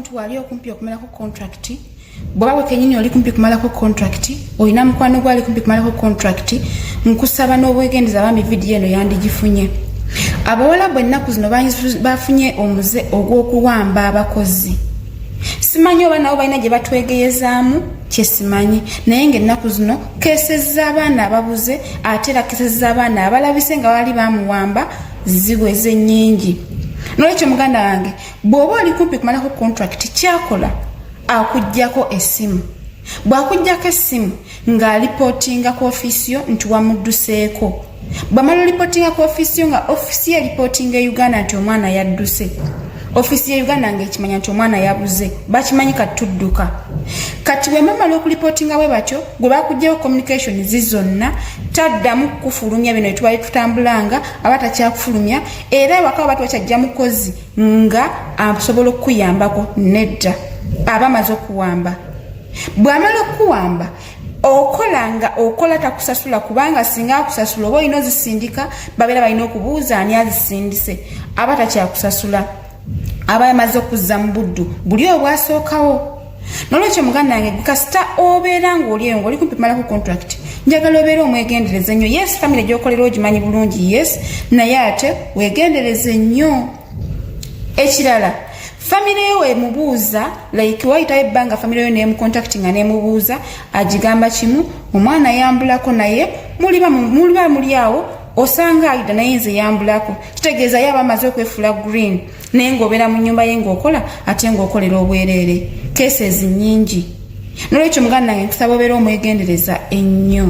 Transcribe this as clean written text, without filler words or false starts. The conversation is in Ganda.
omuntu wali okumpi okumalako contract bwaba kenyini oli kumpi kumalako contract oyina mukwano gwali kumpi kumalako contract nkusaba n'obwegendeza bambi video eno yandigifunye abawala bwennaku zino bafunye omuze ogw'okuwamba abakozi simanyi oba nabo balina gye batwegeyezaamu kyesimanyi naye ng'ennaku zino keesezi z'abaana ababuze ate era keesezi z'abaana abalabise nga bali bamuwamba ziweze nnyingi n'olwekyo muganda wange bw'oba oli kumpi kumalako contract kyakola akujjako essimu bw'akujjako essimu ng'alipootinga ku ofiisi yo nti wamudduseeko bw'amala olipootinga ku ofiisi yo nga ofiisi ye lipootinga e Uganda nti omwana yadduse ofiisi ya Uganda ng'ekimanya nti omwana yabuze bakimanyi katudduka kati bwe mamala okulipootinga bwe batyo gwe bakugjaho communication zizonna taddamu kufulumya bino etwali tutambulanga aba takyakufulumya era ewaka batu bakyajja mukozi nga asobola okukuyambako nedda aba amaze okuwamba bw'amala okuwamba okola takusasula kubanga singa akusasula oba olina ozisindika babeera balina okubuuza ani azisindise aba takyakusasula aba yamaze okuzza mu buddu buli obwasookawo n'olwekyo muganda wange kasita obeera ng'oli eyo ng'oli kumpi kumalako contract njagala obeera omwegendereze nnyo yes famire gy'okolera ogimanyi bulungi yes naye ate weegendereze nnyo ekirala famire yo emubuuza like wayitayo ebbanga famire yo neemucontactinga neemubuuza agigamba kimu omwana yambulako naye muli awo osanga ayida naye nze yambulako kitegeeza yaba amaze okwefuula green naye ng'obeera mu nnyumba ye ng'okola ate ng'okolera obwereere cases nnyingi n'olwekyo muganda nange nkusaba obeera omwegendereza ennyo